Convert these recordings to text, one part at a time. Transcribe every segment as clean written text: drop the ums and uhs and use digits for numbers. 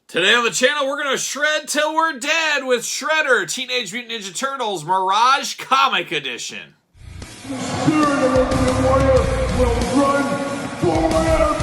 Today on the channel, we're going to shred till we're dead with Shredder, Teenage Mutant Ninja Turtles, Mirage Comic Edition. The spirit of Ultimate Warrior will run forever!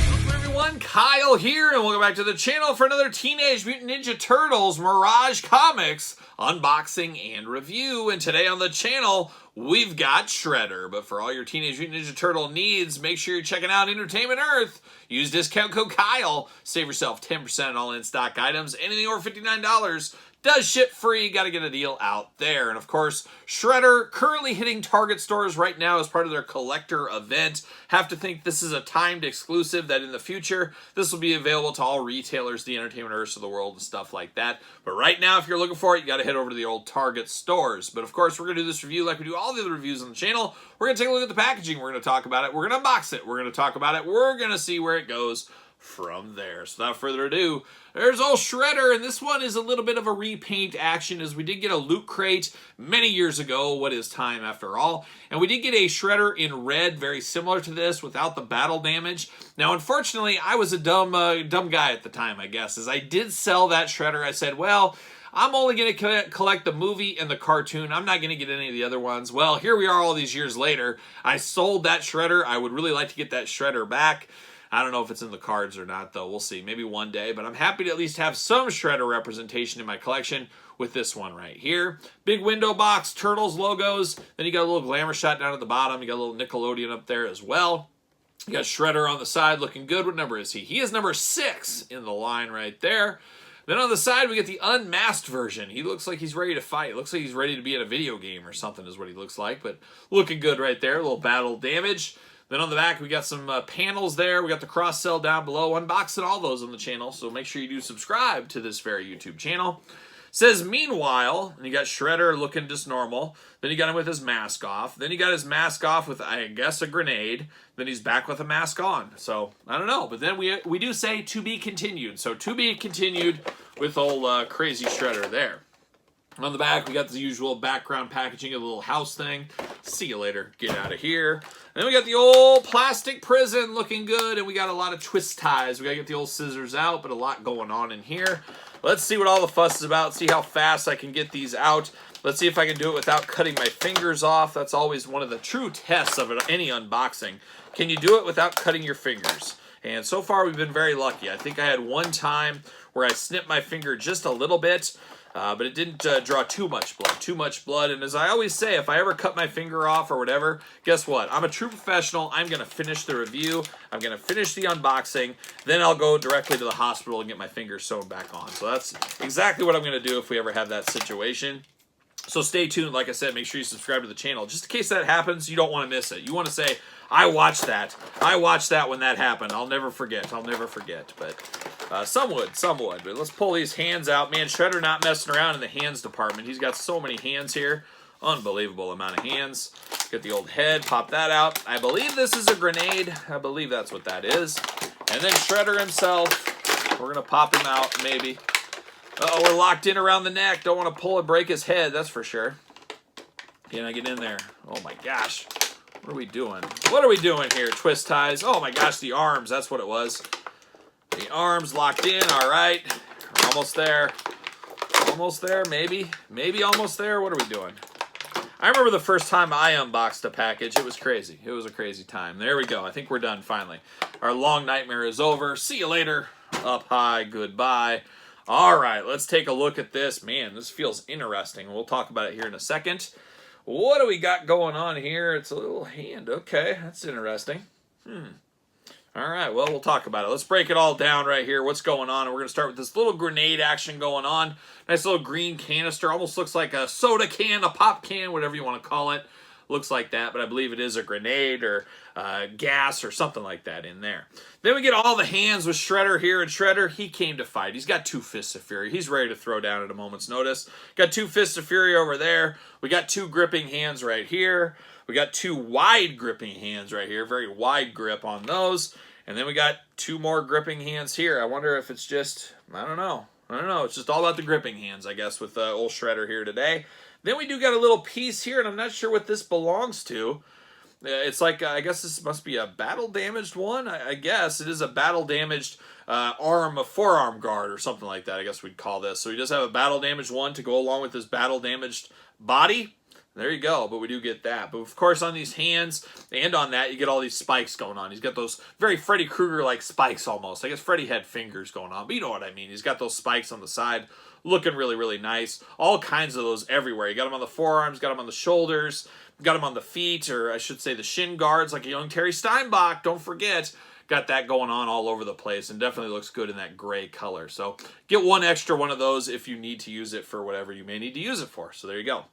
Welcome everyone, Kyle here, and welcome back to the channel for another Teenage Mutant Ninja Turtles, Mirage Comics unboxing and review. And today on the channel, we've got Shredder. But for all your Teenage Mutant Ninja Turtle needs, make sure you're checking out Entertainment Earth. Use discount code Kyle. Save yourself 10% on all in-stock items. Anything over $59 does ship free. Got to get a deal out there. And of course, Shredder currently hitting Target stores right now as part of their collector event. Have to think this is a timed exclusive that in the future, this will be available to all retailers, the Entertainment Earths of the world and stuff like that. But right now, if you're looking for it, you got to head over to the old Target stores. But of course, we're going to do this review like we do all the other reviews on the channel. We're going to take a look at the packaging. We're going to talk about it. We're going to unbox it. We're going to talk about it. We're going to see where it goes from there. So without further ado, there's old Shredder, and this one is a little bit of a repaint action, as we did get a loot crate many years ago. What is time after all? And we did get a Shredder in red, very similar to this, without the battle damage. Now, unfortunately, I was a dumb guy at the time, I guess, as I did sell that Shredder. I said, well, I'm only going to collect the movie and the cartoon. I'm not going to get any of the other ones. Well, here we are all these years later. I sold that Shredder. I would really like to get that Shredder back. I don't know if it's in the cards or not, though. We'll see. Maybe one day. But I'm happy to at least have some Shredder representation in my collection with this one right here. Big window box, Turtles logos. Then you got a little glamour shot down at the bottom. You got a little Nickelodeon up there as well. You got Shredder on the side looking good. What number is he? He is number 6 in the line right there. Then on the side, we get the unmasked version. He looks like he's ready to fight. Looks like he's ready to be in a video game or something is what he looks like. But looking good right there. A little battle damage. Then on the back, we got some panels there. We got the cross-sell down below. Unboxing all those on the channel, so make sure you do subscribe to this very YouTube channel. It says, meanwhile, and you got Shredder looking just normal. Then you got him with his mask off. Then you got his mask off with, I guess, a grenade. Then he's back with a mask on. So, I don't know. But then we do say to be continued. So, to be continued with old crazy Shredder there. On the back, we got the usual background packaging, a little house thing. See you later. Get out of here. And then we got the old plastic prison looking good, and we got a lot of twist ties. We got to get the old scissors out, but a lot going on in here. Let's see what all the fuss is about, see how fast I can get these out. Let's see if I can do it without cutting my fingers off. That's always one of the true tests of any unboxing. Can you do it without cutting your fingers? And so far, we've been very lucky. I think I had one time where I snipped my finger just a little bit, but it didn't draw too much blood. And as I always say, if I ever cut my finger off or whatever, guess what? I'm a true professional. I'm going to finish the review. I'm going to finish the unboxing. Then I'll go directly to the hospital and get my finger sewn back on. So that's exactly what I'm going to do if we ever have that situation. So stay tuned. Like I said, make sure you subscribe to the channel. Just in case that happens, you don't want to miss it. You want to say, I watched that. I watched that when that happened. I'll never forget. I'll never forget. But some would. But let's pull these hands out. Man, Shredder not messing around in the hands department. He's got so many hands here. Unbelievable amount of hands. Get the old head. Pop that out. I believe this is a grenade. I believe that's what that is. And then Shredder himself. We're going to pop him out, maybe. Uh-oh, we're locked in around the neck. Don't want to pull and break his head, that's for sure. Can I get in there? Oh my gosh. What are we doing? What are we doing here? Twist ties. Oh my gosh, the arms. That's what it was. The arms locked in. All right. We're almost there. Almost there, maybe. Maybe almost there. What are we doing? I remember the first time I unboxed a package. It was crazy. It was a crazy time. There we go. I think we're done finally. Our long nightmare is over. See you later. Up high. Goodbye. All right, let's take a look at this. Man, this feels interesting. We'll talk about it here in a second. What do we got going on here? It's a little hand. Okay, that's interesting. All right, well, we'll talk about it. Let's break it all down right here. What's going on? And we're going to start with this little grenade action going on. Nice little green canister. Almost looks like a soda can, a pop can, whatever you want to call it. Looks like that, but I believe it is a grenade or gas or something like that in there. Then we get all the hands with Shredder here, and Shredder, he came to fight. He's got 2 fists of fury. He's ready to throw down at a moment's notice. Got 2 fists of fury over there. We got 2 gripping hands right here. We got 2 wide gripping hands right here. Very wide grip on those. And then we got 2 more gripping hands here. I wonder if it's just, I don't know. It's just all about the gripping hands, I guess, with old Shredder here today. Then we do got a little piece here, and I'm not sure what this belongs to. It's like, I guess this must be a battle-damaged one. I guess it is a battle-damaged forearm guard or something like that, I guess we'd call this. So he does have a battle-damaged one to go along with his battle-damaged body. There you go, but we do get that. But of course on these hands and on that, you get all these spikes going on. He's got those very Freddy Krueger-like spikes almost. I guess Freddy had fingers going on, but you know what I mean. He's got those spikes on the side, looking really, really nice. All kinds of those everywhere. You got them on the forearms, got them on the shoulders, got them on the feet, or I should say the shin guards, like a young Terry Steinbach, don't forget. Got that going on all over the place, and definitely looks good in that gray color. So get one extra one of those if you need to use it for whatever you may need to use it for. So there you go.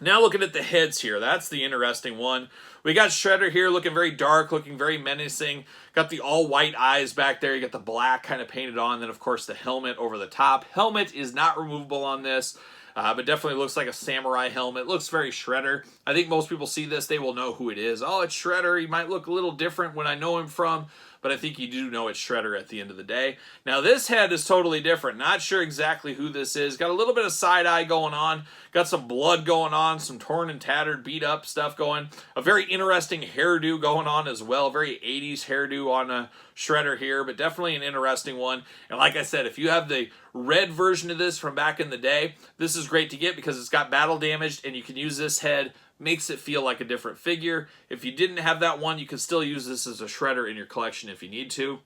Now looking at the heads here, that's the interesting one. We got Shredder here looking very dark, looking very menacing. Got the all-white eyes back there. You got the black kind of painted on. Then, of course, the helmet over the top. Helmet is not removable on this, but definitely looks like a samurai helmet. Looks very Shredder. I think most people see this, they will know who it is. Oh, it's Shredder. He might look a little different when I know him from, but I think you do know it's Shredder at the end of the day. Now, this head is totally different. Not sure exactly who this is. Got a little bit of side eye going on. Got some blood going on, some torn and tattered, beat up stuff going. A very interesting hairdo going on as well. Very 80s hairdo on a Shredder here, but definitely an interesting one. And like I said, if you have the red version of this from back in the day, this is great to get because it's got battle damaged and you can use this head. Makes it feel like a different figure. If you didn't have that one, you can still use this as a Shredder in your collection if you need to.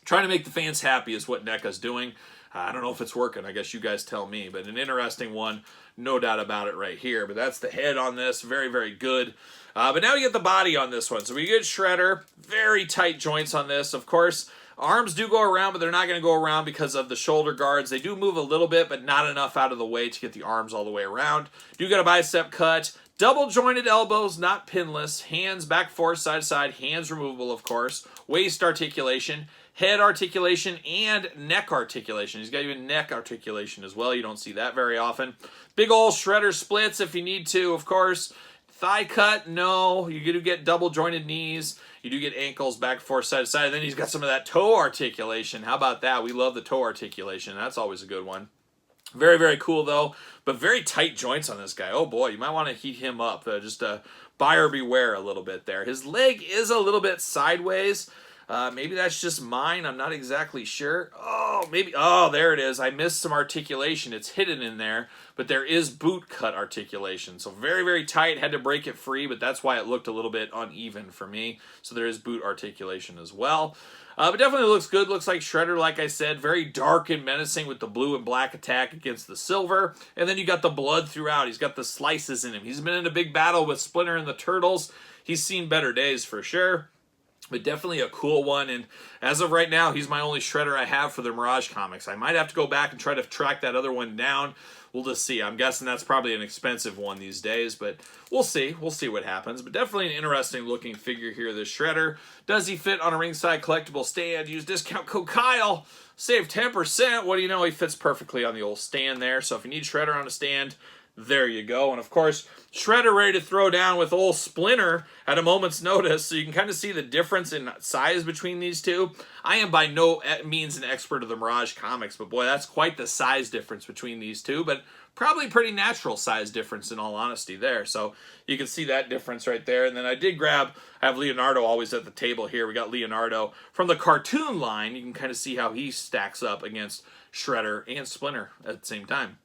Trying to make the fans happy is what NECA's doing. I don't know if it's working. I guess you guys tell me. But an interesting one, no doubt about it right here. But that's the head on this. Very, very good. But now you get the body on this one. So we get Shredder. Very tight joints on this. Of course, arms do go around, but they're not going to go around because of the shoulder guards. They do move a little bit, but not enough out of the way to get the arms all the way around. Do get a bicep cut. Double jointed elbows, not pinless. Hands back, forth, side to side. Hands removable, of course. Waist articulation. Head articulation and neck articulation. He's got even neck articulation as well. You don't see that very often. Big old Shredder splits if you need to, of course. Thigh cut, no. You do get double jointed knees. You do get ankles back, forth, side to side. And then he's got some of that toe articulation. How about that? We love the toe articulation. That's always a good one. Very, very cool, though, but very tight joints on this guy. Oh, boy, you might want to heat him up. Just buyer beware a little bit there. His leg is a little bit sideways. Maybe that's just mine. I'm not exactly sure. Oh, maybe. Oh, there it is. I missed some articulation. It's hidden in there, but there is boot cut articulation. So very, very tight. Had to break it free, but that's why it looked a little bit uneven for me. So there is boot articulation as well. But definitely looks good. Looks like Shredder, like I said. Very dark and menacing with the blue and black attack against the silver. And then you got the blood throughout. He's got the slices in him. He's been in a big battle with Splinter and the Turtles. He's seen better days for sure. But definitely a cool one, and as of right now, he's my only Shredder I have for the Mirage comics. I might have to go back and try to track that other one down. We'll just see. I'm guessing that's probably an expensive one these days, but we'll see. We'll see what happens. But definitely an interesting looking figure here, this Shredder. Does he fit on a ringside collectible stand? Use discount code Kyle. Save 10%. What do you know? He fits perfectly on the old stand there. So if you need Shredder on a stand, there you go. And of course, Shredder ready to throw down with old Splinter at a moment's notice. So you can kind of see the difference in size between these two. I am by no means an expert of the Mirage comics, but boy, that's quite the size difference between these two. But probably pretty natural size difference in all honesty there. So you can see that difference right there. And then I did grab, I have Leonardo always at the table here. We got Leonardo from the cartoon line. You can kind of see how he stacks up against Shredder and Splinter at the same time.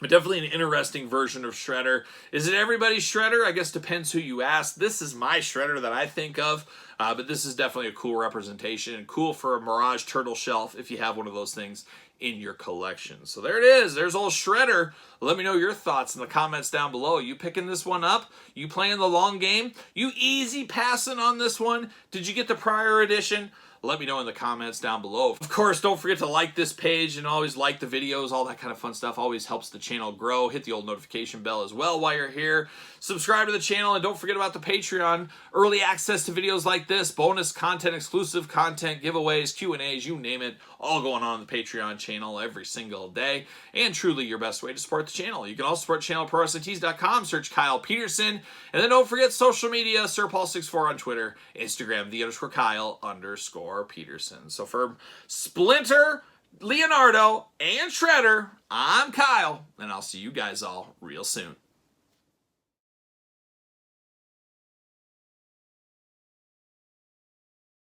But definitely an interesting version of Shredder. Is it everybody's Shredder? I guess depends who you ask. This is my Shredder that I think of, but this is definitely a cool representation and cool for a Mirage Turtle shelf if you have one of those things in your collection. So there it is. There's old Shredder. Let me know your thoughts in the comments down below. You picking this one up? You playing the long game? You easy passing on this one? Did you get the prior edition? Let me know in the comments down below. Of course, don't forget to like this page and always like the videos. All that kind of fun stuff always helps the channel grow. Hit the old notification bell as well while you're here. Subscribe to the channel and don't forget about the Patreon. Early access to videos like this, bonus content, exclusive content, giveaways, Q&As, you name it. All going on the Patreon channel every single day. And truly your best way to support the channel. You can also support the channel at ProWrestlingTees.com. Search Kyle Peterson. And then don't forget social media, SirPaul64 on Twitter, Instagram, _Kyle_Peterson. So for Splinter, Leonardo, and Shredder, I'm Kyle, and I'll see you guys all real soon.